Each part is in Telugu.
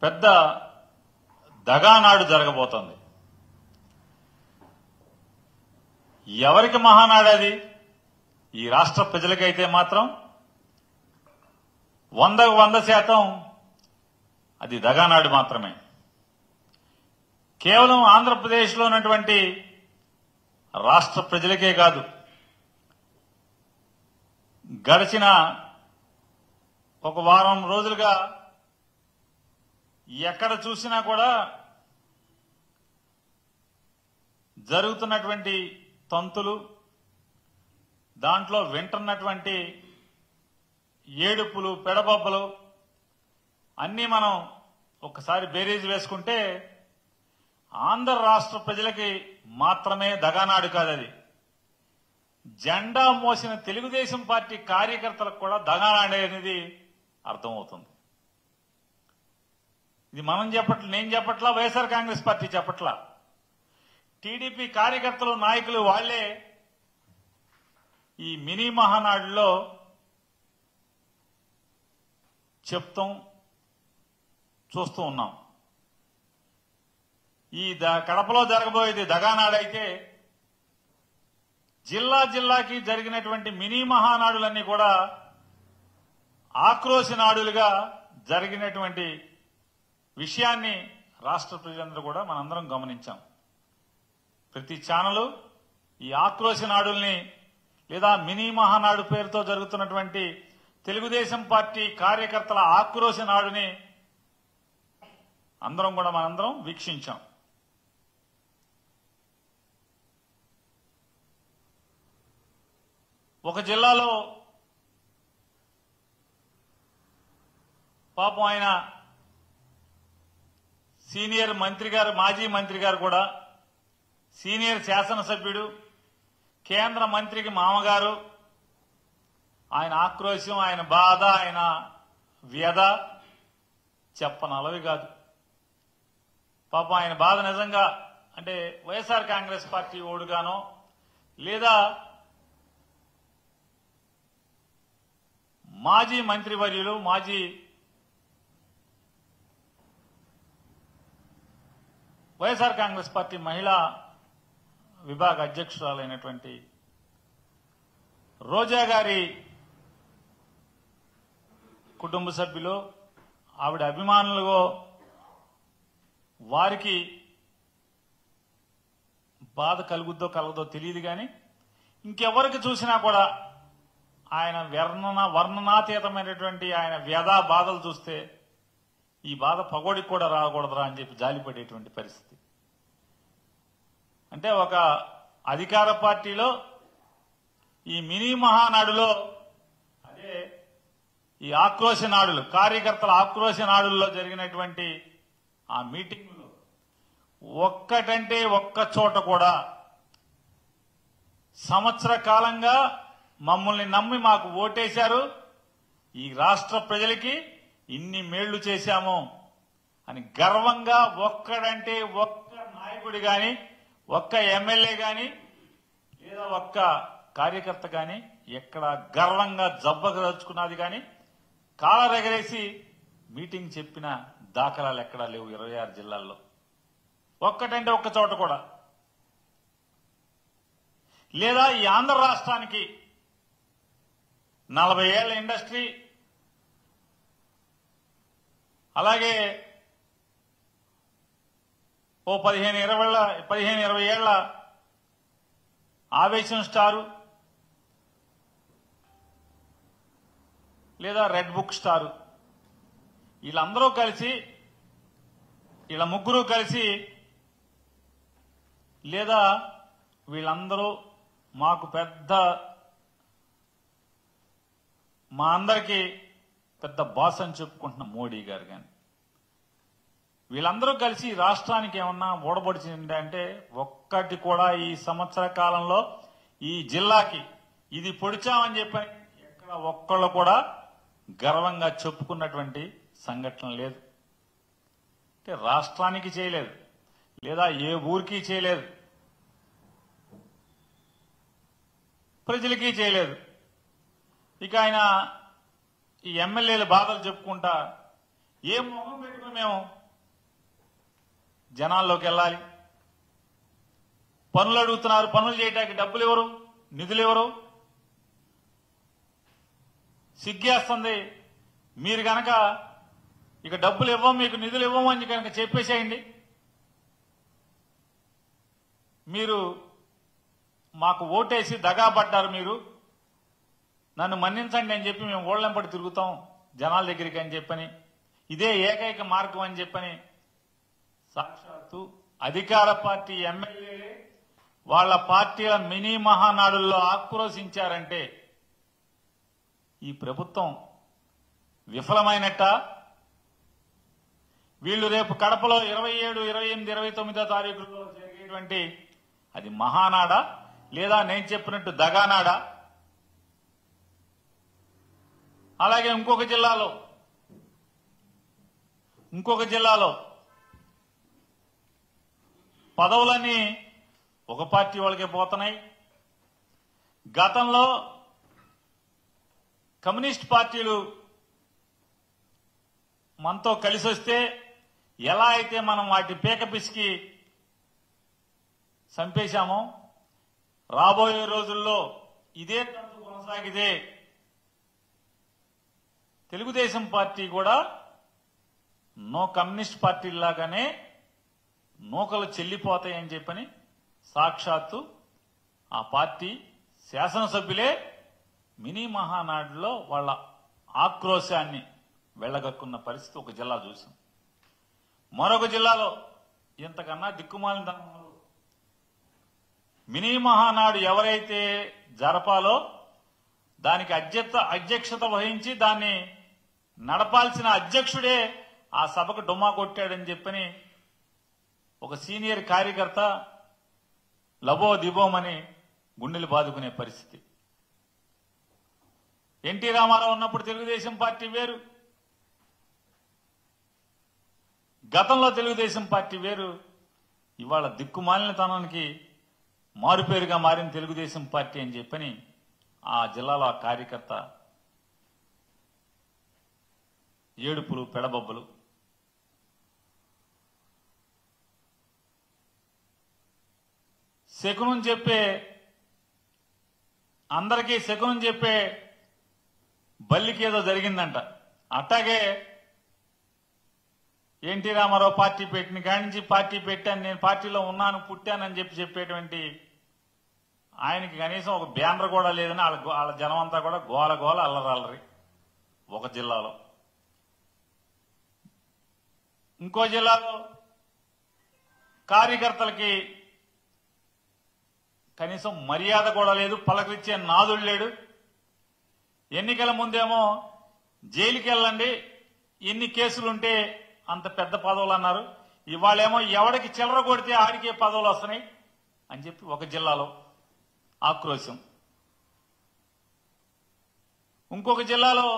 పెద్ద దగానాడు జరగబోతోంది. ఎవరికి మహానాడు అది? ఈ రాష్ట్ర ప్రజలకైతే మాత్రం 100% అది దగానాడు మాత్రమే. కేవలం ఆంధ్రప్రదేశ్లో ఉన్నటువంటి రాష్ట్ర ప్రజలకే కాదు, గడిచిన ఒక వారం రోజులుగా ఎక్కడ చూసినా కూడా జరుగుతున్నటువంటి తంతులు, దాంట్లో వింటున్నటువంటి ఏడుపులు, పెడబొబ్బలు అన్నీ మనం ఒకసారి బేరీజ్ వేసుకుంటే ఆంధ్ర రాష్ట్ర ప్రజలకి మాత్రమే దగానాడు కాదది. జెండా మోసిన తెలుగుదేశం పార్టీ కార్యకర్తలకు కూడా దగానాడు అనేది అర్థమవుతుంది. ఇది మనం చెప్పట్ల, నేను చెప్పట్లా, వైఎస్ఆర్ కాంగ్రెస్ పార్టీ చెప్పట్లా. టీడీపీ కార్యకర్తలు, నాయకులు వాళ్లే ఈ మినీ మహానాడులో చెప్తాం, చూస్తూ ఉన్నాం. ఈ కడపలో జరగబోయేది దగానాడైతే జిల్లా జిల్లాకి జరిగినటువంటి మినీ మహానాడులన్నీ కూడా ఆక్రోశ నాడులుగా జరిగినటువంటి విషయాన్ని రాష్ట్ర ప్రజలందరూ కూడా మనందరం గమనించాం. ప్రతి ఛానలు ఈ ఆక్రోశ నాడుల్ని లేదా మినీ మహానాడు పేరుతో జరుగుతున్నటువంటి తెలుగుదేశం పార్టీ కార్యకర్తల ఆక్రోశ నాడుని మనందరం వీక్షించాం. ఒక జిల్లాలో పాపం ఆయన సీనియర్ మంత్రి గారు, మాజీ మంత్రి గారు కూడా, సీనియర్ శాసనసభ్యుడు, కేంద్ర మంత్రికి మామగారు, ఆయన ఆక్రోశం, ఆయన బాధ, ఆయన వ్యధ చెప్పనలవి కాదు. పాపం ఆయన బాధ నిజంగా అంటే వైఎస్ఆర్ కాంగ్రెస్ పార్టీ ఓడుగానో లేదా మాజీ మంత్రివర్యులు, మాజీ వైఎస్ఆర్ కాంగ్రెస్ పార్టీ మహిళా విభాగ అధ్యక్షురాలైనటువంటి రోజా గారి కుటుంబ సభ్యులు, ఆవిడ అభిమానులు, వారికి బాధ కలుగుద్దో కలగదో తెలియదు. కానీ ఇంకెవరికి చూసినా కూడా ఆయన వర్ణనాతీతమైనటువంటి ఆయన వ్యధా బాధలు చూస్తే ఈ బాధ పగోడికి కూడా రాకూడదురా అని చెప్పి జాలిపడేటువంటి పరిస్థితి. అంటే ఒక అధికార పార్టీలో ఈ మినీ మహానాడులో, అదే ఈ ఆక్రోశ నాడులు, కార్యకర్తల ఆక్రోశ నాడుల్లో జరిగినటువంటి ఆ మీటింగులో ఒక్కటంటే ఒక్క చోట కూడా సంవత్సర కాలంగా మమ్మల్ని నమ్మి మాకు ఓటేశారు, ఈ రాష్ట్ర ప్రజలకి ఇన్ని మేళ్లు చేశాము అని గర్వంగా ఒక్కడంటే ఒక్క నాయకుడి గాని, ఒక్క ఎమ్మెల్యే గాని లేదా ఒక్క కార్యకర్త గాని ఎక్కడ గర్వంగా జబ్బగలుచుకున్నది గాని, కాలరెగరేసి మీటింగ్ చెప్పిన దాఖలాలు ఎక్కడా లేవు 26 జిల్లాల్లో. ఒక్కటంటే ఒక్క చోట కూడా. లేదా ఈ ఆంధ్ర రాష్ట్రానికి 40 ఏళ్ల ఇండస్ట్రీ, అలాగే ఓ 15-20 ఏళ్ల ఆవేశం స్టారు లేదా రెడ్ బుక్ స్టారు, వీళ్ళందరూ కలిసి, వీళ్ళ ముగ్గురు కలిసి, లేదా వీళ్ళందరూ మాకు మా అందరికీ పెద్ద బాస్ అని చెప్పుకుంటున్న మోడీ గారు కానీ, వీళ్ళందరూ కలిసి రాష్ట్రానికి ఏమన్నా ఓడబడిచింది అంటే ఒక్కటి కూడా ఈ సంవత్సర కాలంలో ఈ జిల్లాకి ఇది పొడిచామని చెప్పని ఎక్కడ ఒక్కళ్ళు కూడా గర్వంగా చెప్పుకున్నటువంటి సంఘటన లేదు. అంటే రాష్ట్రానికి చేయలేదు, లేదా ఏ ఊరికి చేయలేదు, ప్రజలకి చేయలేదు. ఇక ఆయన ఈ ఎమ్మెల్యేల బాధలు చెప్పుకుంటా ఏం మొహం పెట్టుకుని మేము జనాల్లోకి వెళ్ళాలి? పనులు అడుగుతున్నారు, పనులు చేయడానికి డబ్బులు ఎవరు, నిధులు ఎవరు? సిగ్గేస్తుంది. మీరు గనక ఇక డబ్బులు ఇవ్వం, మీకు నిధులు ఇవ్వము అని కనుక చెప్పేసేయండి. మీరు మాకు ఓటేసి దగాపడ్డారు, మీరు నన్ను మన్నించండి అని చెప్పి మేము ఓళ్ళెంపడి తిరుగుతాం జనాల దగ్గరికి అని చెప్పని, ఇదే ఏకైక మార్గం అని చెప్పని సాక్షాత్తు అధికార పార్టీ ఎమ్మెల్యేలే వాళ్ళ పార్టీల మినీ మహానాడుల్లో ఆక్రోశించారంటే ఈ ప్రభుత్వం విఫలమైనట్ట? వీళ్ళు రేపు కడపలో 27, 28, 29 తారీఖుల్లో జరిగేటువంటి అది మహానాడా లేదా నేను చెప్పినట్టు దగానాడా? అలాగే ఇంకొక జిల్లాలో పదవులన్నీ ఒక పార్టీ వాళ్ళకే పోతున్నాయి. గతంలో కమ్యూనిస్ట్ పార్టీలు మనతో కలిసి వస్తే ఎలా అయితే మనం వాటి పీక పిసికి చంపేశామో, రాబోయే రోజుల్లో ఇదే తంతు కొనసాగితే తెలుగుదేశం పార్టీ కూడా కమ్యూనిస్ట్ పార్టీలాగానే నూకలు చెల్లిపోతాయని చెప్పని సాక్షాత్తు ఆ పార్టీ శాసనసభ్యులే మినీ మహానాడులో వాళ్ళ ఆక్రోశాన్ని వెళ్లగక్కున్న పరిస్థితి ఒక జిల్లా చూసాం. మరొక జిల్లాలో ఇంతకన్నా దిక్కుమాలిన తనంలో మినీ మహానాడు ఎవరైతే జరపాలో దానికి అధ్యక్షత వహించి దాన్ని నడపాల్సిన అధ్యక్షుడే ఆ సభకు డుమ్మా కొట్టాడని చెప్పని ఒక సీనియర్ కార్యకర్త లబో దిబోమని గుండెలు బాదుకునే పరిస్థితి. ఎన్టీ రామారావు ఉన్నప్పుడు తెలుగుదేశం పార్టీ వేరు, గతంలో తెలుగుదేశం పార్టీ వేరు. ఇవాళ దిక్కుమాలినతనానికి మారుపేరుగా మారిన తెలుగుదేశం పార్టీ అని చెప్పని ఆ జిల్లాలో ఆ కార్యకర్త ఏడుపులు పెడబొబ్బలు. శకునం చెప్పే అందరికీ శకునం చెప్పే బల్లికి ఏదో జరిగిందంట. అట్టాగే ఎన్టీ రామారావు పార్టీ పెట్టిన కాడి నుంచి పార్టీ పెట్టాను, నేను పార్టీలో ఉన్నాను, పుట్టానని చెప్పేటువంటి ఆయనకి కనీసం ఒక బ్యానర్ కూడా లేదని వాళ్ళ జనం అంతా కూడా గోల అల్లరల్లరి ఒక జిల్లాలో. ఇంకో జిల్లాలో కార్యకర్తలకి కనీసం మర్యాద కూడా లేదు, పలకరించే నాదుడు లేడు. ఎన్నికల ముందేమో జైలుకి వెళ్ళండి, ఎన్ని కేసులుంటే అంత పెద్ద పదవులు అన్నారు. ఇవాళేమో ఎవడికి చిల్లర కొడితే ఆడికే పదవులు వస్తున్నాయి అని చెప్పి ఒక జిల్లాలో ఆక్రోశం. ఇంకొక జిల్లాలో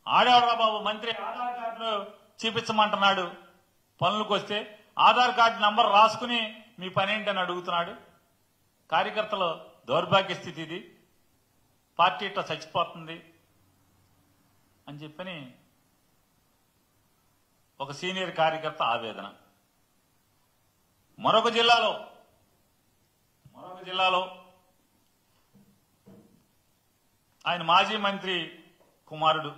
ఆడేవరా బాబు మంత్రి ఆధార్ కార్డులు చూపించమంటున్నాడు, పనులకు వస్తే ఆధార్ కార్డు నంబర్ రాసుకుని మీ పనేంటని అడుగుతున్నాడు. కార్యకర్తల దౌర్భాగ్య స్థితి ఇది, పార్టీ ఇట్లా చచ్చిపోతుంది అని చెప్పని ఒక సీనియర్ కార్యకర్త ఆవేదన. మరొక జిల్లాలో ఆయన మాజీ మంత్రి కుమారుడు,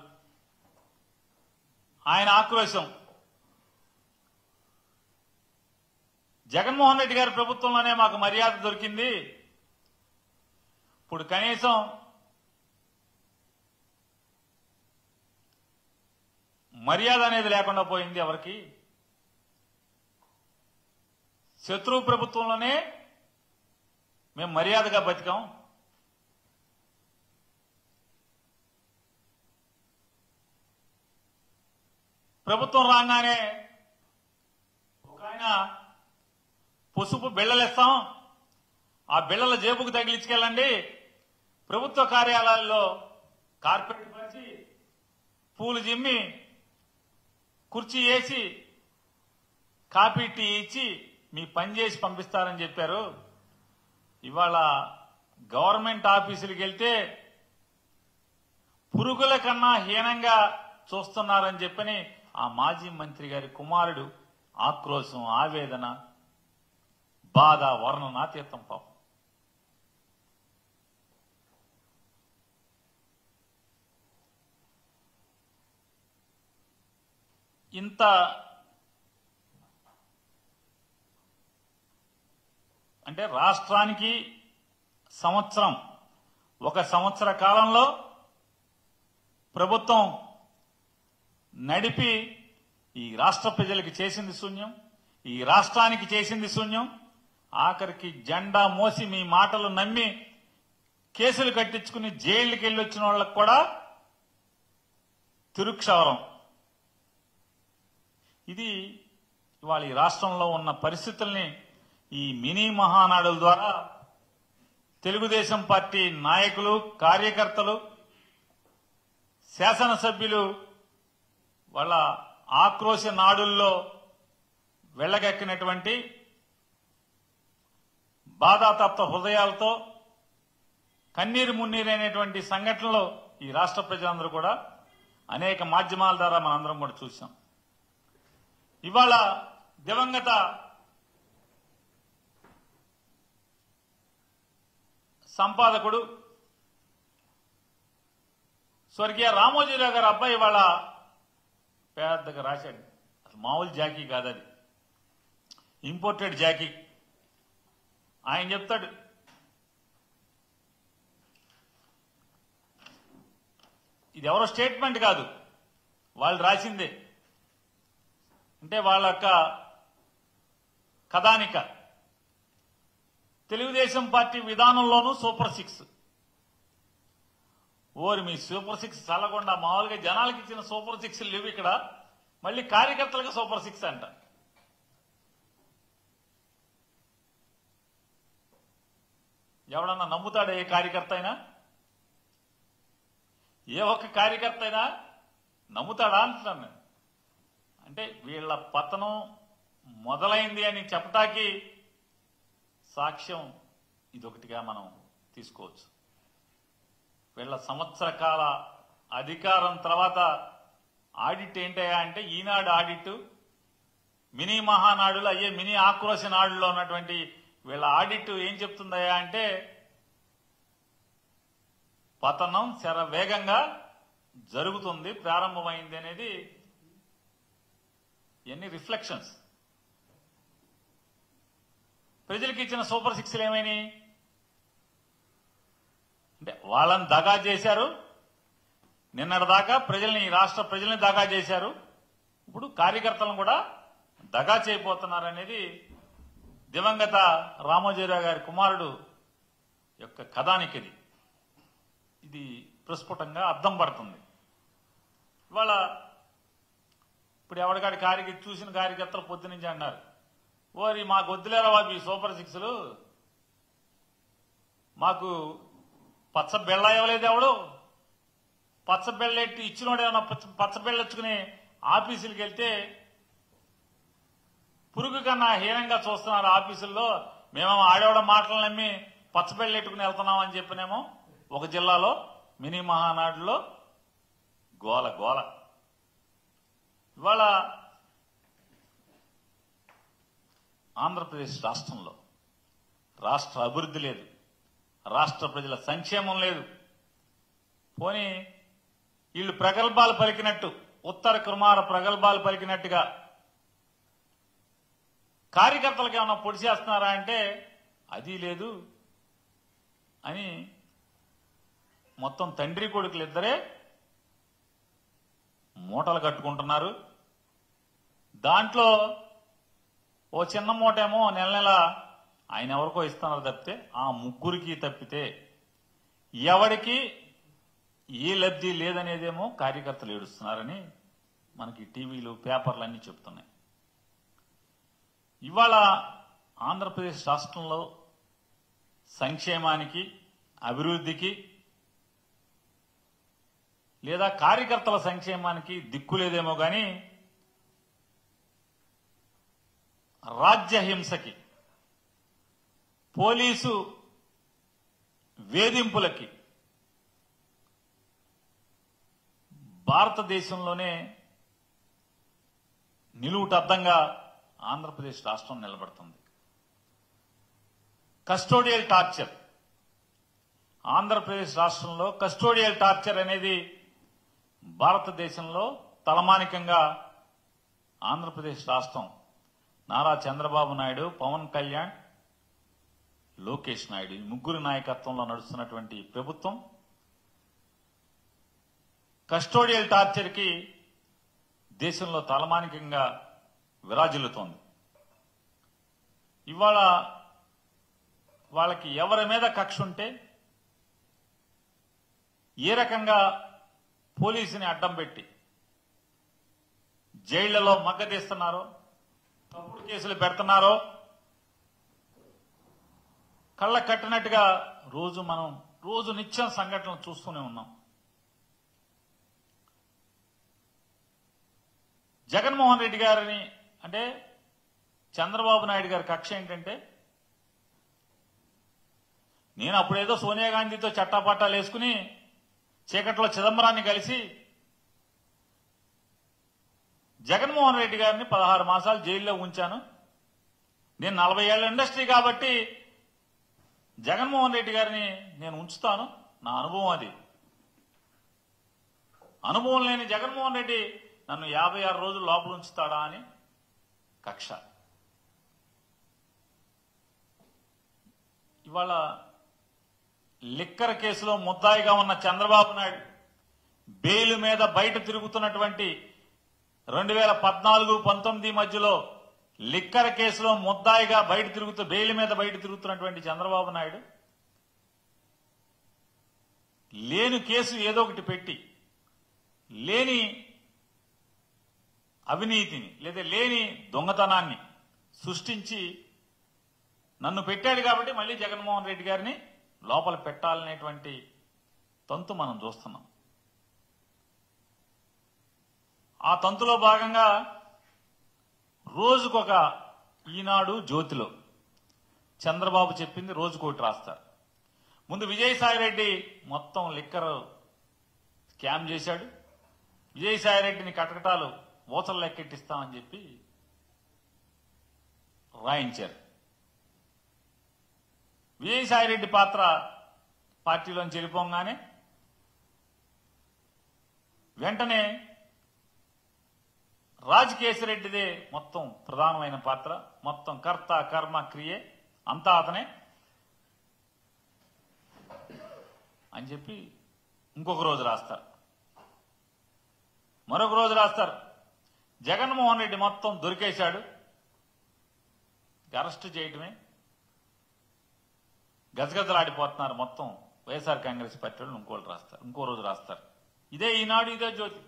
ఆయన ఆక్రోశం. జగన్మోహన్ రెడ్డి గారి ప్రభుత్వంలోనే మాకు మర్యాద దొరికింది, ఇప్పుడు కనీసం మర్యాద అనేది లేకుండా పోయింది ఎవరికి. శత్రువు ప్రభుత్వంలోనే మేము మర్యాదగా బతికాం. ప్రభుత్వం రాగానే ఒక ఆయన పసుపు బిళ్ళలేస్తాం, ఆ బిళ్ళల జేబుకు తగిలించుకెళ్ళండి, ప్రభుత్వ కార్యాలయాల్లో కార్పెట్ పరిచి పూలు జిమ్మి కుర్చీ వేసి కాఫీ టీ ఇచ్చి మీ పని చేసి పంపిస్తారని చెప్పారు. ఇవాళ గవర్నమెంట్ ఆఫీసులకు వెళ్తే పురుగుల కన్నా హీనంగా చూస్తున్నారని చెప్పని ఆ మాజీ మంత్రి గారి కుమారుడు ఆక్రోశం, ఆవేదన, బాధ వర్ణనాతీతం పాపం. ఇంత అంటే రాష్ట్రానికి ఒక సంవత్సర కాలంలో ప్రభుత్వం నడిపి ఈ రాష్ట్ర ప్రజలకు చేసింది శూన్యం, ఈ రాష్ట్రానికి చేసింది శూన్యం. ఆఖరికి జెండా మోసి మీ మాటలు నమ్మి కేసులు కట్టించుకుని జైళ్ళకి వెళ్ళి వచ్చిన వాళ్ళకు కూడా తిరుక్షవరం. ఇది ఇవాళ ఈ రాష్ట్రంలో ఉన్న పరిస్థితుల్ని ఈ మినీ మహానాడుల ద్వారా తెలుగుదేశం పార్టీ నాయకులు, కార్యకర్తలు, శాసనసభ్యులు వాళ్ళ ఆక్రోశ నాడుల్లో వెళ్ళగక్కినటువంటి బాధాతప్త హృదయాలతో కన్నీరు మున్నీరైనటువంటి సంఘటనలు ఈ రాష్ట్ర ప్రజలందరూ కూడా అనేక మాధ్యమాల ద్వారా మనందరం కూడా చూసాం. ఇవాళ దివంగత సంపాదకుడు స్వర్గీయ రామోజీరావు గారు అబ్బాయి ఇవాళ పెద్దగా రాశాడు. అసలు మామూలు జాకీ కాదు, అది ఇంపోర్టెడ్ జాకీ. ఆయన చెప్తాడు, ఇది ఎవరో స్టేట్మెంట్ కాదు, వాళ్ళు రాసిందే. అంటే వాళ్ళ యొక్క కథానిక. తెలుగుదేశం పార్టీ విధానంలోనూ సూపర్ 6. ఓరి మీ సూపర్ 6 చల్లకుండా మామూలుగా జనాలకు ఇచ్చిన సూపర్ 6 లేవు ఇక్కడ, మళ్ళీ కార్యకర్తలకు సూపర్ 6 అంట. ఎవడన్నా నమ్ముతాడా? ఏ కార్యకర్త అయినా, ఏ ఒక్క కార్యకర్త అయినా నమ్ముతాడా అంటున్నాను నేను. అంటే వీళ్ల పతనం మొదలైంది అని చెప్పటానికి సాక్ష్యం ఇదొకటిగా మనం తీసుకోవచ్చు. వీళ్ల సంవత్సర కాల అధికారం తర్వాత ఆడిట్ ఏంటయ్యా అంటే, ఈనాడు ఆడిట్, మినీ మహానాడులు అయ్యే మినీ ఆక్రోశ నాడులో ఉన్నటువంటి వీళ్ళ ఆడిట్ ఏం చెప్తుందయ్యా అంటే, పతనం శరవేగంగా జరుగుతుంది, ప్రారంభమైంది అనేది ఎన్ని రిఫ్లెక్షన్స్. ప్రజలకు ఇచ్చిన సూపర్ 6 ఏమైనాయి అంటే, వాళ్ళని దగా చేశారు. నిన్నటిదాకా ప్రజల్ని, ఈ రాష్ట్ర ప్రజల్ని దగా చేశారు. ఇప్పుడు కార్యకర్తలను కూడా దగా చేయబోతున్నారనేది దివంగత రామోజీరావు గారి కుమారుడు యొక్క కథానికది. ఇది ప్రస్ఫుటంగా అర్థం పడుతుంది. ఇవాళ ఇప్పుడు ఎవరికాడి చూసిన కార్యకర్తలు పొద్దు నుంచి అన్నారు, ఓరి మాకు వద్దులేరా బాబు ఈ సూపర్ 6లు, మాకు పచ్చ బెళ్ళ ఇవ్వలేదు ఎవడు, పచ్చ బెళ్ళెట్టి ఇచ్చినోడు ఏమన్నా పచ్చ బెళ్ళొచ్చుకుని ఆఫీసులకు వెళ్తే పురుగు కన్నా హీనంగా చూస్తున్నారు ఆఫీసుల్లో. మేమేమో ఆడేవాడ మాటలు నమ్మి పచ్చ బెళ్ళెట్టుకుని వెళ్తున్నాం అని చెప్పినేమో ఒక జిల్లాలో మినీ మహానాడులో గోల గోల. ఇవాళ ఆంధ్రప్రదేశ్ రాష్ట్రంలో రాష్ట్ర అభివృద్ధి లేదు, రాష్ట్ర ప్రజల సంక్షేమం లేదు. పోనీ వీళ్ళు ప్రగల్భాలు పలికినట్టు, ఉత్తర కుమార ప్రగల్భాలు పలికినట్టుగా కార్యకర్తలకు ఏమన్నా పొడి చేస్తున్నారా అంటే అది లేదు అని మొత్తం తండ్రి కొడుకులు ఇద్దరే మూటలు కట్టుకుంటున్నారు. దాంట్లో ఓ చిన్న మూటేమో నెల నెల ఆయన ఎవరికో ఇస్తున్నారు తప్పితే, ఆ ముగ్గురికి తప్పితే ఎవరికి ఏ లబ్ధి లేదనేదేమో కార్యకర్తలు ఏడుస్తున్నారని మనకి టీవీలు, పేపర్లు అన్నీ చెప్తున్నాయి. ఇవాళ ఆంధ్రప్రదేశ్ రాష్ట్రంలో సంక్షేమానికి, అభివృద్ధికి లేదా కార్యకర్తల సంక్షేమానికి దిక్కులేదేమో కానీ రాజ్యహింసకి, పోలీసు వేధింపులకి, భారతదేశంలోనే నిలువుటద్దంగా ఆంధ్రప్రదేశ్ రాష్ట్రం నిలబడుతుంది. కస్టోడియల్ టార్చర్, ఆంధ్రప్రదేశ్ రాష్ట్రంలో కస్టోడియల్ టార్చర్ అనేది భారతదేశంలో తలమానికంగా ఆంధ్రప్రదేశ్ రాష్ట్రం నారా చంద్రబాబు నాయుడు, పవన్ కళ్యాణ్, లోకేష్ నాయుడు ఈ ముగ్గురు నాయకత్వంలో నడుస్తున్నటువంటి ప్రభుత్వం కస్టోడియల్ టార్చర్ కి దేశంలో తలమానికంగా విరాజిల్లుతోంది. ఇవాళ వాళ్ళకి ఎవరి మీద కక్ష ఉంటే ఏ రకంగా పోలీసుని అడ్డం పెట్టి జైళ్లలో మగ్గదీస్తున్నారో, తప్పుడు కేసులు పెడుతున్నారో కళ్ళ కట్టినట్టుగా రోజు నిత్యం సంఘటనలు చూస్తూనే ఉన్నాం. జగన్మోహన్ రెడ్డి గారిని అంటే చంద్రబాబు నాయుడు గారి కక్ష ఏంటంటే, నేను అప్పుడేదో సోనియా గాంధీతో చట్టాపట్టాలు వేసుకుని చీకట్లో చిదంబరాన్ని కలిసి జగన్మోహన్ రెడ్డి గారిని 16 మాసాలు జైల్లో ఉంచాను. నేను 40 ఏళ్ల ఇండస్ట్రీ కాబట్టి జగన్మోహన్ రెడ్డి గారిని నేను ఉంచుతాను, నా అనుభవం అది. అనుభవం లేని జగన్మోహన్ రెడ్డి నన్ను 56 రోజులు లోపల ఉంచుతాడా అని కక్ష. ఇవాళ లిక్కర్ కేసులో ముద్దాయిగా ఉన్న చంద్రబాబు నాయుడు బెయిల్ మీద బయట తిరుగుతున్నటువంటి 2014-19 మధ్యలో లిక్కర్ కేసులో ముద్దాయిగా బెయిల్ మీద బయట తిరుగుతున్నటువంటి చంద్రబాబు నాయుడు లేని కేసు ఏదో ఒకటి పెట్టి లేని అవినీతిని లేదా లేని దొంగతనాన్ని సృష్టించి నన్ను పెట్టాడు కాబట్టి మళ్ళీ జగన్మోహన్ రెడ్డి గారిని లోపల పెట్టాలనేటువంటి తంతు మనం చూస్తున్నాం. ఆ తంతులో భాగంగా రోజుకొక ఈనాడు జ్యోతిలో చంద్రబాబు చెప్పింది రోజుకోటి రాస్తారు. ముందు విజయసాయిరెడ్డి మొత్తం లిక్కర్ స్కామ్ చేశాడు, విజయసాయిరెడ్డిని కటకటాలు ఓచలు లెక్కెట్టిస్తామని చెప్పి రాయించారు. విజయసాయిరెడ్డి పాత్ర పార్టీలోంచి వెళ్ళిపోగానే వెంటనే రాజకేశిరెడ్డిదే మొత్తం ప్రధానమైన పాత్ర, మొత్తం కర్త కర్మ క్రియే అంతా అతనే అని చెప్పి ఇంకొక రోజు రాస్తారు. మరొక రోజు రాస్తారు జగన్మోహన్ రెడ్డి మొత్తం దొరికేశాడు, అరెస్ట్ చేయటమే, గజగజలాడిపోతున్నారు మొత్తం వైఎస్ఆర్ కాంగ్రెస్ పార్టీ వాళ్ళు ఇంకోళ్ళు రాస్తారు. ఇంకో రోజు రాస్తారు ఇదే ఈనాడు ఇదే జ్యోతి.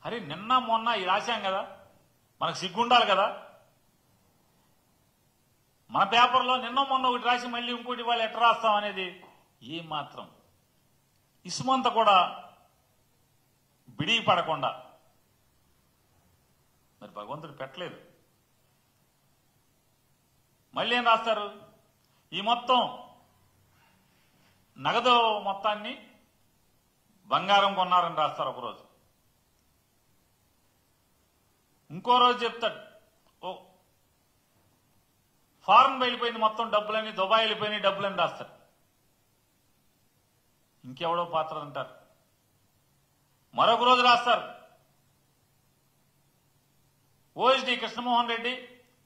అరే నిన్న మొన్న ఈ రాశాం కదా, మనకు సిగ్గుండాలి కదా. మన పేపర్లో నిన్న మొన్న ఒకటి రాసి మళ్ళీ ఇంకోటి వాళ్ళు ఎట్లా రాస్తాం అనేది ఏ మాత్రం ఇసుమంత కూడా బిడిగి పడకుండా మరి భగవంతుడు పెట్టలేదు. మళ్ళీ ఏం రాస్తారు, ఈ మొత్తం నగదు మొత్తాన్ని బంగారం కొన్నారని రాస్తారు ఒకరోజు. ఇంకో రోజు చెప్తాడు ఓ ఫారెన్ వెళ్ళిపోయింది మొత్తం డబ్బులని, దుబాయ్ వెళ్ళిపోయినాయి డబ్బులని రాస్తాడు. ఇంకెవడో పాత్ర అంటారు. మరొక రోజు రాస్తారు ఓఎస్డి కృష్ణమోహన్ రెడ్డి,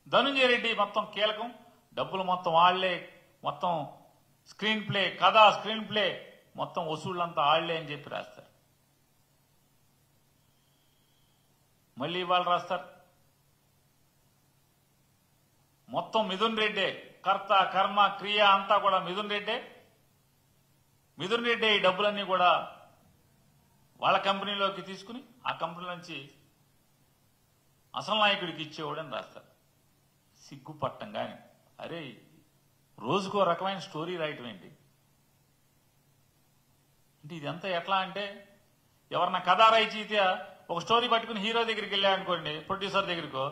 ధనుంజయ రెడ్డి మొత్తం కీలకం, డబ్బులు మొత్తం వాళ్లే, మొత్తం స్క్రీన్ ప్లే మొత్తం వసూళ్లంతా ఆళ్లే అని చెప్పి రాస్తారు. మళ్ళీ ఇవాళ రాస్తారు మొత్తం మిథున్ రెడ్డే, కర్త కర్మ క్రియ అంతా కూడా మిథున్ రెడ్డే ఈ డబ్బులన్నీ కూడా వాళ్ళ కంపెనీలోకి తీసుకుని ఆ కంపెనీ నుంచి అసలు నాయకుడికి ఇచ్చేవాడని రాస్తారు. సిగ్గుపట్టం కానీ అరే రోజుకో రకమైన స్టోరీ రాయటం ఏంటి అంటే ఇదంతా ఎట్లా అంటే ఎవరన్నా కథ రచయిత ఒక స్టోరీ పట్టుకుని హీరో దగ్గరికి వెళ్ళాడనుకోండి, ప్రొడ్యూసర్ దగ్గరకో,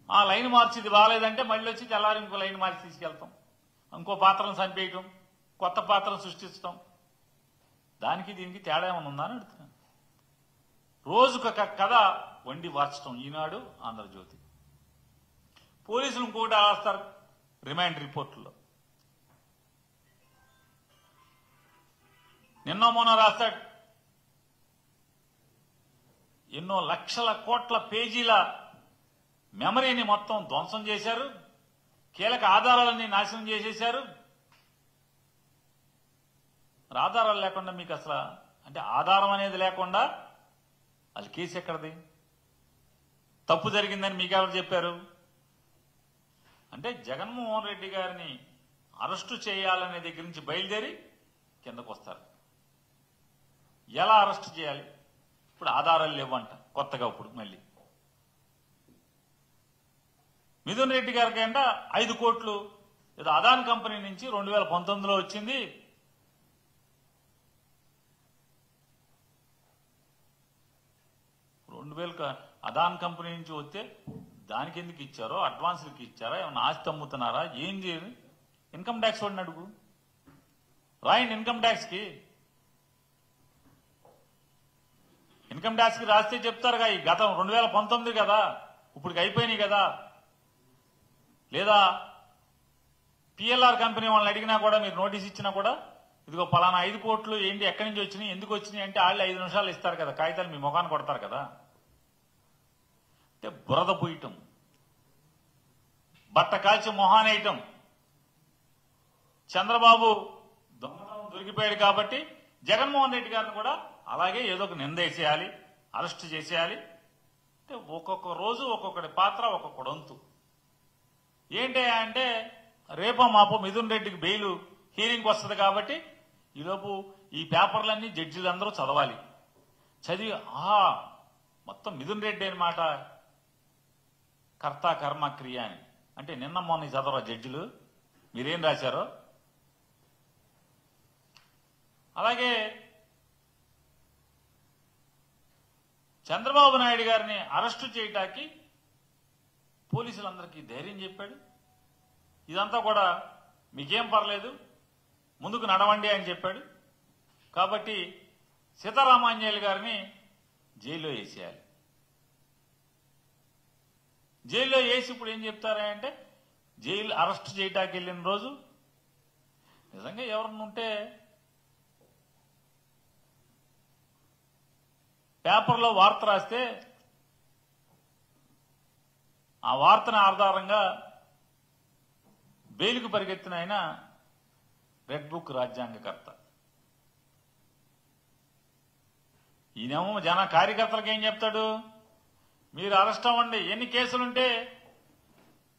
ఆ లైన్ మార్చి ఇది బాగాలేదంటే మళ్ళీ వచ్చి తెల్లారి ఇంకో లైన్ మార్చి తీసుకెళ్తాం, ఇంకో పాత్రను చంపేయటం, కొత్త పాత్రను సృష్టించడం. దానికి దీనికి తేడా ఏమైనా ఉందా అని అడుగుతున్నాను. రోజుకొక కథ వండి వార్చడం ఈనాడు, ఆంధ్రజ్యోతి. పోలీసులు ఇంకోటి రాస్తారు రిమాండ్ రిపోర్టుల్లో. నిన్న మొన్న రాస్తాడు ఎన్నో లక్షల కోట్ల పేజీల మెమరీని మొత్తం ధ్వంసం చేశారు, కీలక ఆధారాలన్నీ నాశనం చేసేశారు. ఆధారాలు లేకుండా మీకు అసలు అంటే ఆధారం అనేది లేకుండా అది కేసు ఎక్కడది? తప్పు జరిగిందని మీకు ఎవరు చెప్పారు? అంటే జగన్మోహన్ రెడ్డి గారిని అరెస్టు చేయాలనే దగ్గర నుంచి బయలుదేరి కిందకు వస్తారు. ఎలా అరెస్టు చేయాలి? ఇప్పుడు ఆధారాలు లేవంట కొత్తగా. ఇప్పుడు మళ్ళీ మిథున్ రెడ్డి గారికి అంట 5 కోట్లు ఏదో అదాన్ కంపెనీ నుంచి 2019లో వచ్చింది. అదాన్ కంపెనీ నుంచి వస్తే దానికి ఎందుకు ఇచ్చారో, అడ్వాన్స్లకి ఇచ్చారా, ఏమన్నా ఆస్తి అమ్ముతున్నారా, ఏం చేయదు? ఇన్కమ్ ట్యాక్స్ వాడిని అడుగు, రాయండి ఇన్కమ్ ట్యాక్స్ కి. ఇన్కమ్ ట్యాక్స్ కి రాస్తే చెప్తారుగా ఈ గతం 2019 కదా, ఇప్పటికి అయిపోయినాయి కదా. లేదా పిఎల్ఆర్ కంపెనీ వాళ్ళని అడిగినా కూడా, మీరు నోటీస్ ఇచ్చినా కూడా, ఇదిగో పలానా 5 కోట్లు ఏంటి, ఎక్కడి నుంచి వచ్చినాయి, ఎందుకు వచ్చినాయి అంటే వాళ్ళు 5 నిమిషాలు ఇస్తారు కదా, కాగితాలు మీ ముఖాన్ని కొడతారు కదా. అంటే బురద పూయటం, బట్ట కాల్చి మొహానేయటం. చంద్రబాబు దొంగతనం దొరికిపోయాడు కాబట్టి జగన్మోహన్ రెడ్డి గారిని కూడా అలాగే ఏదో ఒక నిందేసేయాలి, అరెస్ట్ చేసేయాలి. అంటే ఒక్కొక్క రోజు ఒక్కొక్కటి పాత్ర, ఒక్కొక్క వంతు. ఏంటి అంటే రేపో మాపో మిథున్ రెడ్డికి బెయిల్ హీరింగ్ వస్తుంది కాబట్టి ఈలోపు ఈ పేపర్లన్నీ జడ్జిలందరూ చదవాలి. చదివి మొత్తం మిథున్ రెడ్డి అనమాట కర్త కర్మ క్రియ అని. అంటే నిన్న మొన్న చదవరా జడ్జిలు మీరేం రాశారో? అలాగే చంద్రబాబు నాయుడు గారిని అరెస్టు చేయటానికి పోలీసులందరికీ ధైర్యం చెప్పాడు. ఇదంతా కూడా మీకేం పర్లేదు, ముందుకు నడవండి అని చెప్పాడు. కాబట్టి సీతారామాంజనేయులు గారిని జైల్లో వేసేయాలి. జైల్లో వేసి ఇప్పుడు ఏం చెప్తారంటే జైలు అరెస్ట్ చేయటానికి వెళ్ళిన రోజు నిజంగా ఎవరన్నా ఉంటే పేపర్లో వార్త రాస్తే ఆ వార్తను ఆధారంగా బెయిల్కు పరిగెత్తిన ఆయన రెడ్ బుక్ రాజ్యాంగకర్త. ఈయనేమో జన కార్యకర్తలకు ఏం చెప్తాడు, మీరు అరెస్ట్ అవ్వండి, ఎన్ని కేసులుంటే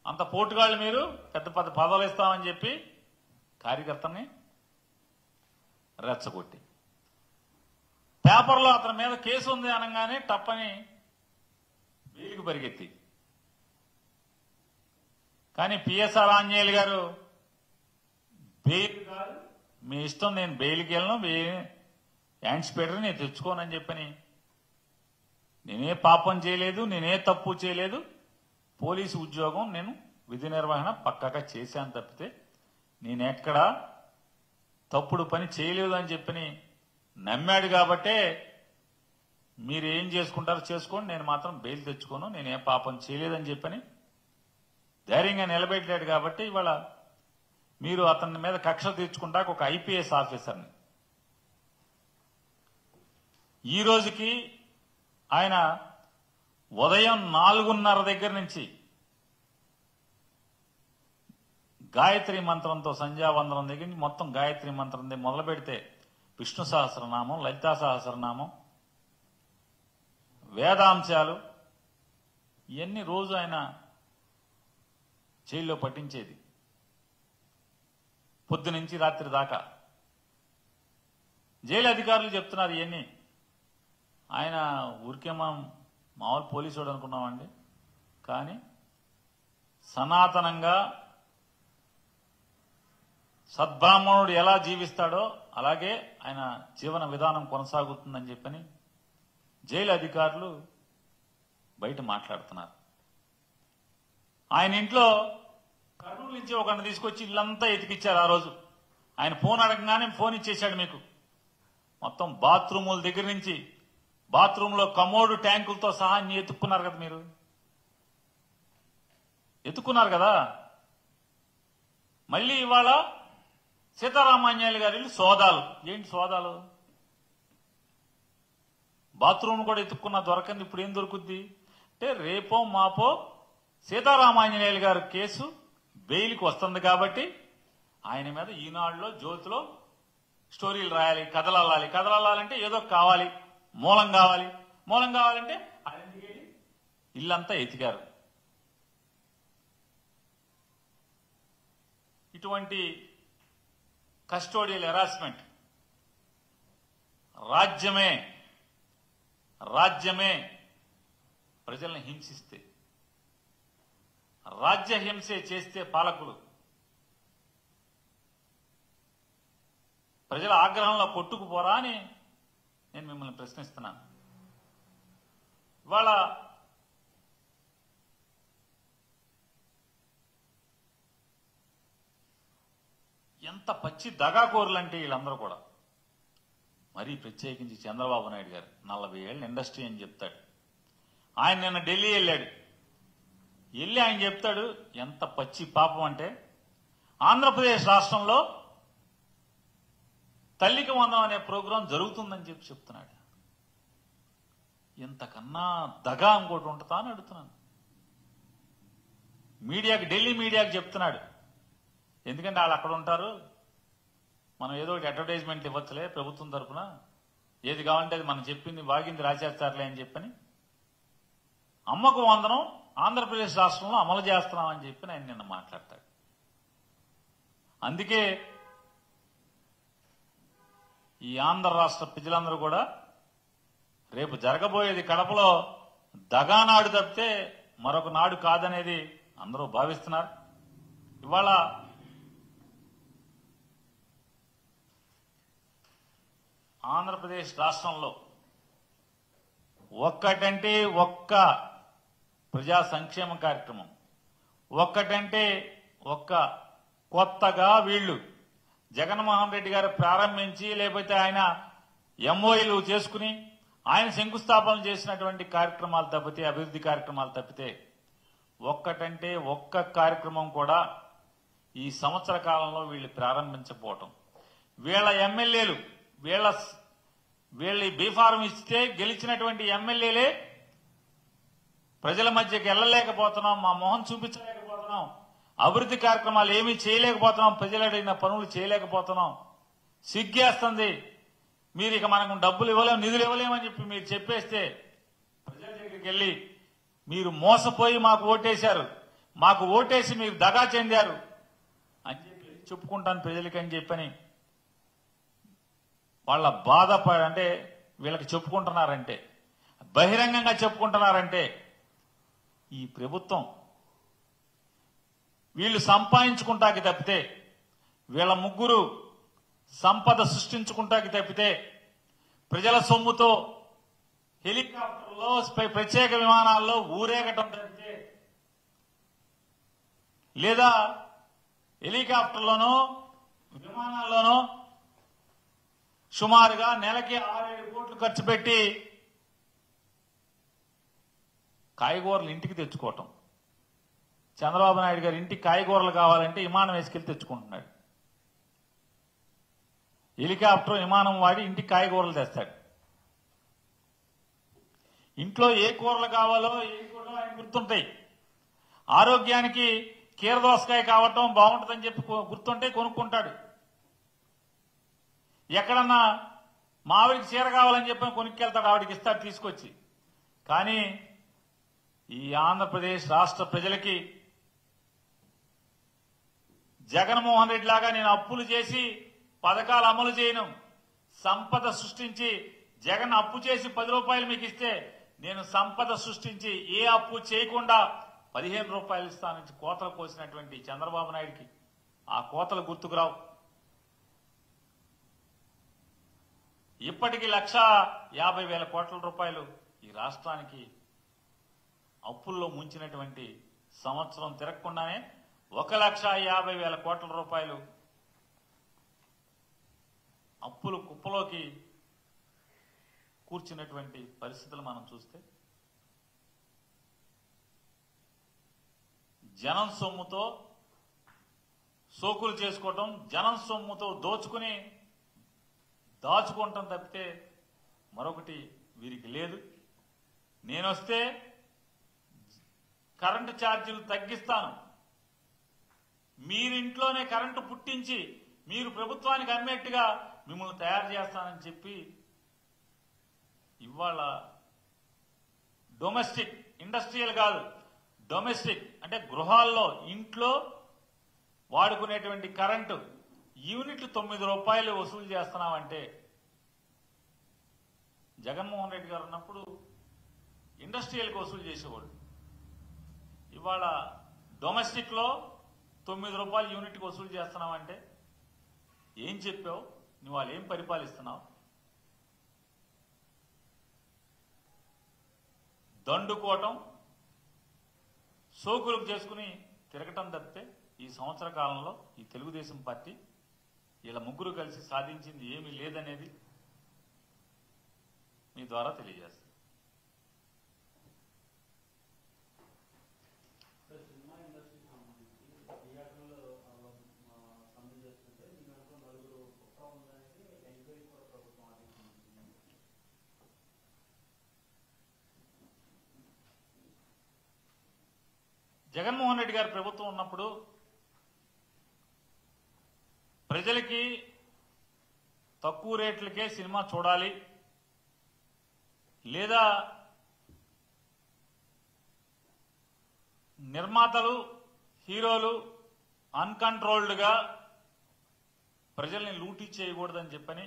అంత పోటుగాళ్ళు, మీరు పెద్ద పెద్ద పదవులు ఇస్తామని చెప్పి కార్యకర్తని రెచ్చగొట్టి, పేపర్లో అతని మీద కేసు ఉంది అనగానే తప్పని బెయిల్కి పరిగెత్తి. కానీ పిఎస్ఆర్ ఆంజనేయులు గారు బెయిల్ కాదు, మీ ఇష్టం, నేను బెయిల్కి వెళ్ళను, యాంటిసిపేటరీ నేను తెచ్చుకోనని చెప్పని, నేనే పాపం చేయలేదు, నేనే తప్పు చేయలేదు, పోలీసు ఉద్యోగం నేను విధి నిర్వహణ పక్కాగా చేశాను తప్పితే నేనెక్కడా తప్పుడు పని చేయలేదు అని చెప్పని నమ్మాడు. కాబట్టే మీరు ఏం చేసుకుంటారో చేసుకోండి, నేను మాత్రం బెయిల్ తెచ్చుకోను, నేనే పాపం చేయలేదని చెప్పని ధైర్యంగా నిలబెట్టాడు. కాబట్టి ఇవాళ మీరు అతని మీద కక్ష తీర్చుకుంటాక ఒక ఐపీఎస్ ఆఫీసర్ని ఈ రోజుకి ఆయన ఉదయం 4:30 దగ్గర నుంచి గాయత్రి మంత్రంతో, సంధ్యావందనం దగ్గర నుంచి మొత్తం గాయత్రి మంత్రం మొదలు పెడితే విష్ణు సహస్రనామం, లలితా సహస్రనామం, వేదాంశాలు ఇవన్నీ రోజు ఆయన జైల్లో పట్టించేది. పొద్దు నుంచి రాత్రి దాకా జైలు అధికారులు చెప్తున్నారు ఇవన్నీ. ఆయన ఊరికే మామూలు పోలీసుడు అనుకున్నామండి, కానీ సనాతనంగా సద్బ్రాహ్మణుడు ఎలా జీవిస్తాడో అలాగే ఆయన జీవన విధానం కొనసాగుతుందని చెప్పని జైలు అధికారులు బయట మాట్లాడుతున్నారు. ఆయన ఇంట్లో కర్నూలు నుంచి ఒకరిని తీసుకొచ్చి ఇల్లంతా ఎతికిచ్చారు. ఆ రోజు ఆయన ఫోన్ అడగగానే ఫోన్ ఇచ్చేశాడు. మీకు మొత్తం బాత్రూముల దగ్గర నుంచి బాత్రూంలో కమోడు ట్యాంకులతో సహా అన్ని ఎత్తుక్కున్నారు కదా, మీరు ఎత్తుకున్నారు కదా. మళ్ళీ ఇవాళ సీతారామాన్యాయులు గారి సోదాలు. ఏంటి సోదాలు? బాత్రూమ్ కూడా ఎత్తుక్కున్నా దొరకంది, ఇప్పుడు ఏం దొరుకుద్ది అంటే రేపో మాపో సీతారామాంజనేయులు గారి కేసు బెయిల్కి వస్తుంది కాబట్టి ఆయన మీద ఈనాడులో జ్యోతిలో స్టోరీలు రాయాలి, కథలు అల్లాలి. కథలు అల్లాలంటే ఏదో కావాలి, మూలం కావాలి. మూలం కావాలంటే ఇల్లంతా ఎతికారు. ఇటువంటి కస్టోడియల్ హెరాస్మెంట్ రాజ్యమే ప్రజల్ని హింసిస్తే, రాజ్య హింసే చేస్తే పాలకులు ప్రజల ఆగ్రహంలో కొట్టుకుపోరా అని నేను మిమ్మల్ని ప్రశ్నిస్తున్నాను. ఇవాళ ఎంత పచ్చి దగాకోరులంటే వీళ్ళందరూ కూడా. మరీ ప్రత్యేకించి చంద్రబాబు నాయుడు గారు 40 ఏళ్ళ ఇండస్ట్రీ అని చెప్తాడు. ఆయన నిన్న ఢిల్లీ వెళ్ళాడు. వెళ్ళి ఆయన చెప్తాడు ఎంత పచ్చి పాపం అంటే ఆంధ్రప్రదేశ్ రాష్ట్రంలో తల్లికి వందనం అనే ప్రోగ్రాం జరుగుతుందని చెప్తున్నాడు. ఇంతకన్నా దగా ఇంకోటి ఉంటుందా అని అడుగుతున్నాను. మీడియాకి, ఢిల్లీ మీడియాకి చెప్తున్నాడు. ఎందుకంటే వాళ్ళు అక్కడ ఉంటారు, మనం ఏదో ఒకటి అడ్వర్టైజ్మెంట్ ఇవ్వచ్చులే ప్రభుత్వం తరఫున, ఏది కావాలంటే అది మనం చెప్పింది వాగింది రాసేస్తారులే అని చెప్పని అమ్మకు వందనం ఆంధ్రప్రదేశ్ రాష్ట్రంలో అమలు చేస్తున్నామని చెప్పి ఆయన నిన్న మాట్లాడతాడు. అందుకే ఈ ఆంధ్ర రాష్ట్ర ప్రజలందరూ కూడా రేపు జరగబోయేది కడపలో దగానాడు తప్పితే మరొక నాడు కాదనేది అందరూ భావిస్తున్నారు. ఇవాళ ఆంధ్రప్రదేశ్ రాష్ట్రంలో ఒక్కటంటే ఒక్క ప్రజా సంక్షేమ కార్యక్రమం, ఒక్కటంటే ఒక్క కొత్తగా వీళ్ళు జగన్మోహన్ రెడ్డి గారు ప్రారంభించి లేకపోతే ఆయన ఎంఓఈలు చేసుకుని ఆయన శంకుస్థాపన చేసినటువంటి కార్యక్రమాలు తప్పితే, అభివృద్ధి కార్యక్రమాలు తప్పితే ఒక్కటంటే ఒక్క కార్యక్రమం కూడా ఈ సంవత్సర కాలంలో వీళ్ళు ప్రారంభించకపోవటం, వీళ్ళ ఎమ్మెల్యేలు వీళ్ళ బీఫారం ఇస్తే గెలిచినటువంటి ఎమ్మెల్యేలే ప్రజల మధ్యకి వెళ్ళలేకపోతున్నాం, మా మొహం చూపించలేకపోతున్నాం, అభివృద్ధి కార్యక్రమాలు ఏమీ చేయలేకపోతున్నాం, ప్రజలు అడిగిన పనులు చేయలేకపోతున్నాం, సిగ్గేస్తుంది, మీరు ఇక మనకు డబ్బులు ఇవ్వలేము, నిధులు ఇవ్వలేమని చెప్పి మీరు చెప్పేస్తే ప్రజల దగ్గరికి వెళ్ళి మీరు మోసపోయి మాకు ఓటేశారు, మాకు ఓటేసి మీరు దగా చెందారు అని చెప్పి చెప్పుకుంటాను ప్రజలకి అని చెప్పని వాళ్ళ బాధ అంటే వీళ్ళకి చెప్పుకుంటున్నారంటే, బహిరంగంగా చెప్పుకుంటున్నారంటే ఈ ప్రభుత్వం వీళ్ళు సంపాదించుకుంటాకి తప్పితే, వీళ్ళ ముగ్గురు సంపద సృష్టించుకుంటాకి తప్పితే, ప్రజల సొమ్ముతో హెలికాప్టర్లో ప్రత్యేక విమానాల్లో ఊరేగటం తప్పితే, లేదా హెలికాప్టర్లోనో విమానాల్లోనో సుమారుగా నెలకి 6-7 కోట్లు ఖర్చు పెట్టి కాయగూరలు ఇంటికి తెచ్చుకోవటం. చంద్రబాబు నాయుడు గారి ఇంటికి కాయగూరలు కావాలంటే విమానం వేసుకెళ్లి తెచ్చుకుంటున్నాడు. హెలికాప్టర్ విమానం వాడి ఇంటికి కాయగూరలు తెస్తాడు. ఇంట్లో ఏ కూరలు కావాలో ఏ కూరలో ఆయన గుర్తుంటాయి. ఆరోగ్యానికి కీరదోసకాయ కావటం బాగుంటుందని చెప్పి గుర్తుంటే కొనుక్కుంటాడు. ఎక్కడన్నా మా ఆవిడికి చీర కావాలని చెప్పి కొనుక్కెళ్తాడు, ఆవిడికి ఇస్తాడు తీసుకొచ్చి. కానీ ఈ ఆంధ్రప్రదేశ్ రాష్ట్ర ప్రజలకి జగన్మోహన్ రెడ్డి లాగా నేను అప్పులు చేసి పథకాలు అమలు చేయను, సంపద సృష్టించి జగన్ అప్పు చేసి 10 రూపాయలు మీకు ఇస్తే నేను సంపద సృష్టించి ఏ అప్పు చేయకుండా 15 రూపాయలు ఇస్తానని కోతలు కోసినటువంటి చంద్రబాబు నాయుడికి ఆ కోతలు గుర్తుకురావు. ఇప్పటికీ 1,50,000 కోట్ల రూపాయలు ఈ రాష్ట్రానికి అప్పుల్లో ముంచినటువంటి సంవత్సరం తిరగకుండానే 1,50,000 కోట్ల రూపాయలు అప్పులు కుప్పలోకి కూర్చున్నటువంటి పరిస్థితులు మనం చూస్తే జనం సొమ్ముతో సోకులు చేసుకోవటం, జనం సొమ్ముతో దాచుకోవటం తప్పితే మరొకటి వీరికి లేదు. నేనొస్తే కరెంటు ఛార్జీలు తగ్గిస్తాను, మీరింట్లోనే కరెంటు పుట్టించి మీరు ప్రభుత్వానికి అమ్మేట్టుగా మిమ్మల్ని తయారు చేస్తానని చెప్పి ఇవాళ డొమెస్టిక్, ఇండస్ట్రియల్ కాదు, డొమెస్టిక్ అంటే గృహాల్లో ఇంట్లో వాడుకునేటువంటి కరెంటు యూనిట్ 9 రూపాయలు వసూలు చేస్తున్నామంటే, జగన్మోహన్ రెడ్డి గారు ఉన్నప్పుడు ఇండస్ట్రియల్కి వసూలు చేసేవాళ్ళు. ఇవాళ డొమెస్టిక్ లో 9 రూపాయలు యూనిట్కి వసూలు చేస్తున్నామంటే ఏం చెప్పావు నువ్వు? వాళ్ళు ఏం పరిపాలిస్తున్నావు? దండుకోవటం, సోకులకు చేసుకుని తిరగటం తప్పితే ఈ సంవత్సర కాలంలో ఈ తెలుగుదేశం పార్టీ వీళ్ళ ముగ్గురు కలిసి సాధించింది ఏమీ లేదనేది మీ ద్వారా తెలియజేస్తాను. జగన్మోహన్ రెడ్డి గారి ప్రభుత్వం ఉన్నప్పుడు ప్రజలకి తక్కువ రేట్లకే సినిమా చూడాలి, లేదా నిర్మాతలు హీరోలు అన్కంట్రోల్డ్గా ప్రజల్ని లూటీ చేయకూడదని చెప్పని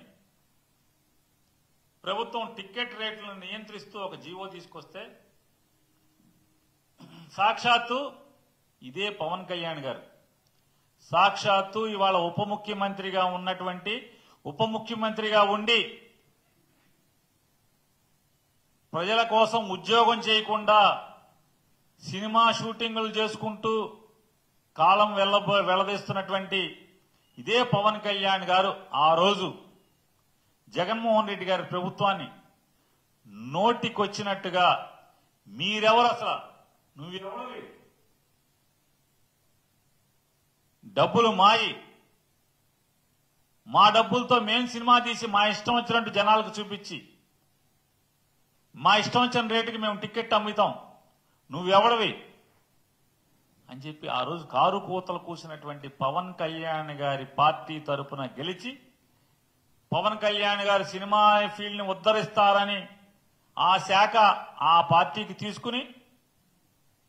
ప్రభుత్వం టికెట్ రేట్లను నియంత్రిస్తూ ఒక జీవో తీసుకొస్తే సాక్షాత్తు ఇదే పవన్ కళ్యాణ్ గారు, సాక్షాత్తు ఇవాళ ఉప ముఖ్యమంత్రిగా ఉన్నటువంటి, ఉప ముఖ్యమంత్రిగా ఉండి ప్రజల కోసం ఉద్యోగం చేయకుండా సినిమా షూటింగులు చేసుకుంటూ కాలం వెళ్లదీస్తున్నటువంటి ఇదే పవన్ కళ్యాణ్ గారు ఆ రోజు జగన్మోహన్ రెడ్డి గారి ప్రభుత్వాన్ని నోటికొచ్చినట్టుగా మీరెవరు, అసలు నువ్వెవరు, డబ్బులు మాయి, మా డబ్బులతో మేం సినిమా తీసి మా ఇష్టం వచ్చినట్టు జనాలకు చూపించి మా ఇష్టం వచ్చిన రేటుకి మేము టికెట్ అమ్ముతాం, నువ్వెవడవి అని చెప్పి ఆ రోజు కారు కూతలు కూసినటువంటి పవన్ కళ్యాణ్ గారి పార్టీ తరపున గెలిచి పవన్ కళ్యాణ్ గారి సినిమా ఫీల్డ్ ని ఉద్ధరిస్తారని ఆ శాఖ ఆ పార్టీకి తీసుకుని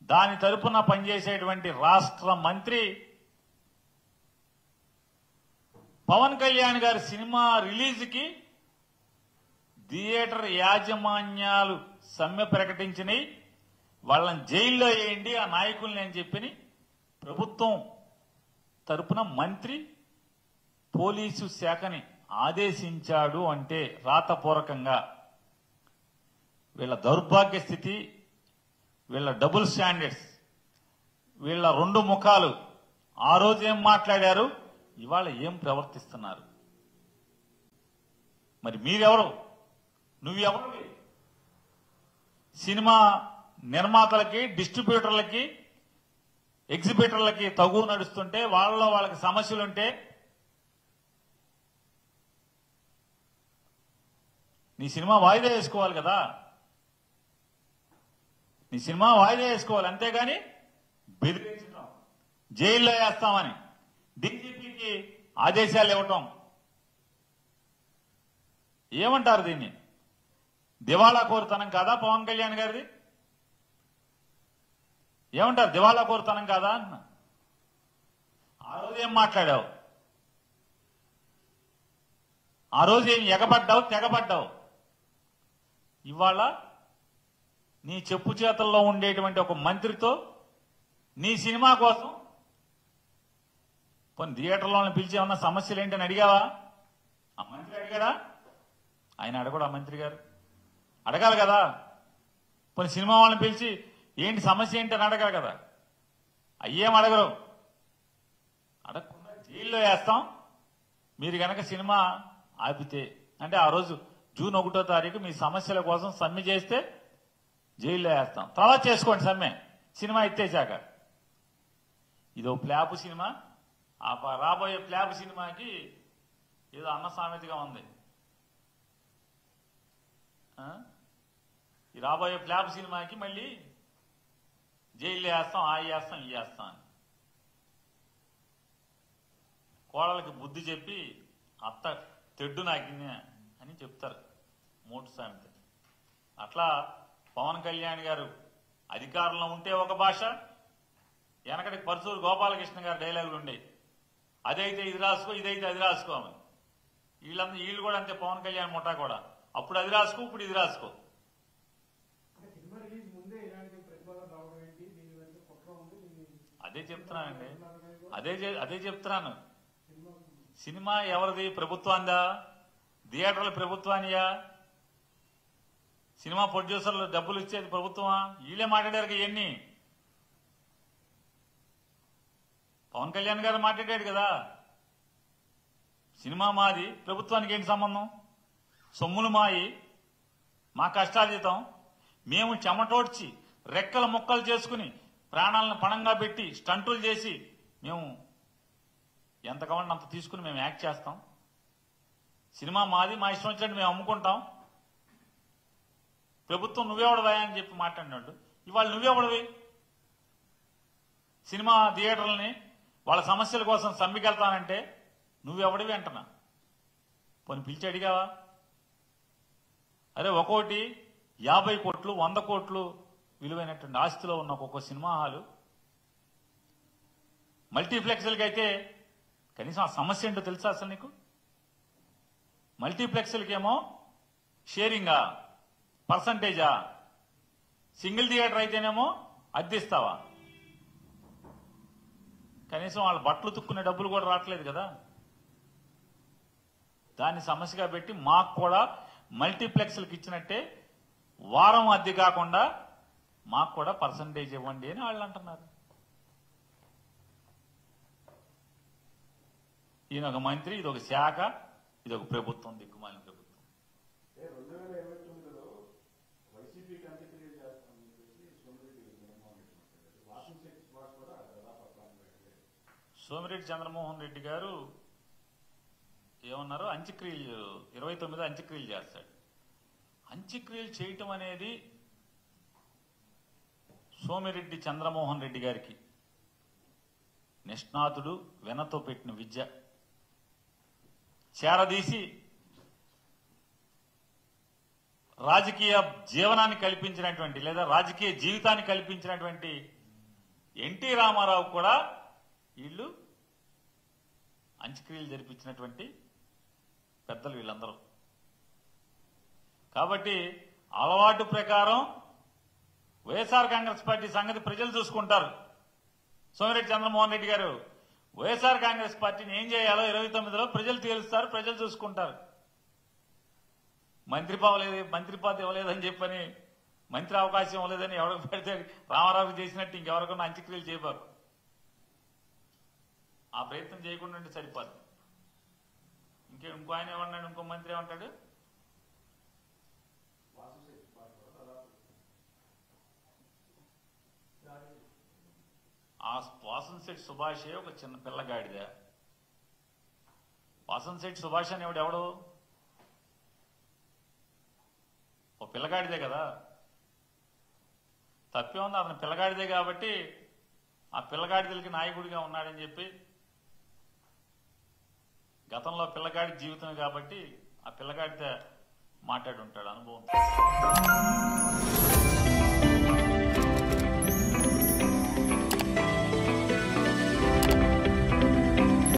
దాని తరపున పనిచేసేటువంటి రాష్ట్ర మంత్రి పవన్ కళ్యాణ్ గారి సినిమా రిలీజ్కి థియేటర్ యాజమాన్యాలు సమ్మె ప్రకటించినాయి, వాళ్ళని జైల్లో వేయండి ఆ నాయకుల్ని అని చెప్పి ప్రభుత్వం తరపున మంత్రి పోలీసు శాఖని ఆదేశించాడు. అంటే రాతపూర్వకంగా వీళ్ళ దౌర్భాగ్య స్థితి, వీళ్ళ డబుల్ స్టాండర్డ్స్, వీళ్ళ రెండు ముఖాలు ఆ రోజు ఏం మాట్లాడారు, ఇవాళ ఏం ప్రవర్తిస్తున్నారు? మరి మీరెవరు, నువ్వెవరు? సినిమా నిర్మాతలకి, డిస్ట్రిబ్యూటర్లకి, ఎగ్జిబిటర్లకి తగు నడుస్తుంటే వాళ్ళకి సమస్యలుంటే నీ సినిమా వాయిదా వేసుకోవాలి కదా, నీ సినిమా వాయిదా వేసుకోవాలి, అంతేగాని బెదిరించడం, జైల్లో వేస్తామని డీజీపీకి ఆదేశాలు ఇవ్వటం, ఏమంటారు దీన్ని? దివాళా కోరుతనం కాదా పవన్ కళ్యాణ్ గారిది? ఏమంటారు, దివాళా కోరుతనం కాదా అన్న? ఆ రోజు ఏం మాట్లాడావు, ఆ రోజు ఏం ఎగబడ్డావు, తెగబడ్డావు. ఇవాళ నీ చెప్పు చేతల్లో ఉండేటువంటి ఒక మంత్రితో నీ సినిమా కోసం కొన్ని థియేటర్లో పిలిచి ఏమన్నా సమస్యలు ఏంటని అడిగావా? ఆ మంత్రి అడిగాడా? ఆయన అడగడు. ఆ మంత్రి గారు అడగాలి కదా. కొన్ని సినిమా వాళ్ళని పిలిచి ఏంటి సమస్య ఏంటి అని అడగాలి కదా. అయ్యేం అడగరు. అడగకుండా జైల్లో వేస్తాం మీరు గనక సినిమా ఆపితే. అంటే ఆ రోజు జూన్ 1వ తారీఖు మీ సమస్యల కోసం సమ్మె చేస్తే జైల్లో వేస్తాం. తర్వాత చేసుకోండి సమ్మె, సినిమా ఎత్తేసాక. ఇదో ప్లాపు సినిమా. ఆ రాబోయే ప్లాపు సినిమాకి ఏదో అన్న సామెతగా ఉంది. ఈ రాబోయే ప్లాపు సినిమాకి మళ్ళీ జైల్లో వేస్తాం, ఆ వేస్తాం, ఈ వేస్తాం అని కోడలకి బుద్ధి చెప్పి అత్త తెడ్డు నాకిన్నే అని చెప్తారు మూటు సామెత. అట్లా పవన్ కళ్యాణ్ గారు అధికారంలో ఉంటే ఒక భాష, వెనకటి పరసూరు గోపాలకృష్ణ గారి డైలాగులు ఉండే, అదైతే ఇది రాసుకో, ఇదైతే అది రాసుకోమని. వీళ్ళు కూడా అంతే, పవన్ కళ్యాణ్ ముఠా కూడా. అప్పుడు అది రాసుకో, ఇప్పుడు ఇది రాసుకో. అదే చెప్తున్నానండి, అదే చెప్తున్నాను. సినిమా ఎవరిది? ప్రభుత్వాందా? థియేటర్ల ప్రభుత్వానియా? సినిమా ప్రొడ్యూసర్లు డబ్బులు ఇచ్చేది ప్రభుత్వమా? వీళ్ళే మాట్లాడారు ఇవన్నీ. పవన్ కళ్యాణ్ గారు మాట్లాడాడు కదా, సినిమా మాది, ప్రభుత్వానికి ఏంటి సంబంధం? సొమ్ములు మాయి, మా కష్టార్జితం, మేము చెమటోడ్చి రెక్కల ముక్కలు చేసుకుని ప్రాణాలను పణంగా పెట్టి స్టంటులు చేసి మేము ఎంత కావాలంటే అంత తీసుకుని మేము యాక్ట్ చేస్తాం. సినిమా మాది, మా ఇష్టం వచ్చినట్టు మేము అమ్ముకుంటాం. ప్రభుత్వం నువ్వెవడవా అని చెప్పి మాట్లాడినాడు. ఇవాళ నువ్వెవడవి? సినిమా థియేటర్లని వాళ్ళ సమస్యల కోసం సమ్మెకెళ్తానంటే నువ్వెవడివి అంటున్నా. పోనీ పిలిచి అడిగావా? అరే ఒక్కోటి 50 కోట్లు 100 కోట్లు విలువైనటువంటి ఆస్తిలో ఉన్న ఒక్కొక్క సినిమా హాలు, మల్టీప్లెక్స్లకి అయితే కనీసం ఆ సమస్య ఏంటో తెలుసా అసలు నీకు? మల్టీప్లెక్స్లకేమో షేరింగా, పర్సంటేజా? సింగిల్ థియేటర్ అయితేనేమో అద్దెస్తావా? కనీసం వాళ్ళ బట్టలు తుక్కునే డబ్బులు కూడా రావట్లేదు కదా. దాన్ని సమస్యగా పెట్టి మాకు కూడా మల్టీప్లెక్స్లకు ఇచ్చినట్టే వారం అద్దె కాకుండా మాకు కూడా పర్సంటేజ్ ఇవ్వండి అని వాళ్ళు అంటున్నారు. ఈయన ఒక మంత్రి, ఇది ఒక శాఖ, ఇది ఒక ప్రభుత్వం, దిక్కుమాలిన ప్రభుత్వం. సోమిరెడ్డి చంద్రమోహన్ రెడ్డి గారు ఏమన్నారు? అంత్యక్రియలు 29 అంత్యక్రియలు చేస్తాడు. అంత్యక్రియలు చేయటం అనేది సోమిరెడ్డి చంద్రమోహన్ రెడ్డి గారికి నిష్ణాతుడు వెనతో పెట్టిన విద్య. చేరదీసి రాజకీయ జీవనాన్ని కల్పించినటువంటి, లేదా రాజకీయ జీవితాన్ని కల్పించినటువంటి ఎన్టీ రామారావు కూడా వీళ్ళు అంత్యక్రియలు జరిపించినటువంటి పెద్దలు వీళ్ళందరూ. కాబట్టి అలవాటు ప్రకారం వైఎస్ఆర్ కాంగ్రెస్ పార్టీ సంగతి ప్రజలు చూసుకుంటారు. సోమిరెడ్డి చంద్రమోహన్ రెడ్డి గారు వైఎస్ఆర్ కాంగ్రెస్ పార్టీని ఏం చేయాలో 29లో ప్రజలు తేలుస్తారు, ప్రజలు చూసుకుంటారు. మంత్రి పదవి ఇవ్వలేదని చెప్పని, మంత్రి అవకాశం ఇవ్వలేదని ఎవరికి పెడితే రామారావుకి చేసినట్టు ఇంకెవరికన్నా అంత్యక్రియలు చేయబారు. ఆ ప్రయత్నం చేయకుండా ఉంటే సరిపోదు. ఇంకో ఆయన ఏమన్నాడు, ఇంకో మంత్రి ఏమంటాడు? ఆ వాసంశెట్టి సుభాషే ఒక చిన్న పిల్లగాడిదే. వాసంశెట్టి సుభాష్ అని ఎవడు? ఓ పిల్లగాడిదే కదా. తప్పే ఉంది, అతను పిల్లగాడిదే కాబట్టి ఆ పిల్లగాడిదలకి నాయకుడిగా ఉన్నాడని చెప్పి, గతంలో పిల్లగాడి జీవితం కాబట్టి ఆ పిల్లగాడితో మాట్లాడి ఉంటాడు అనుభవం.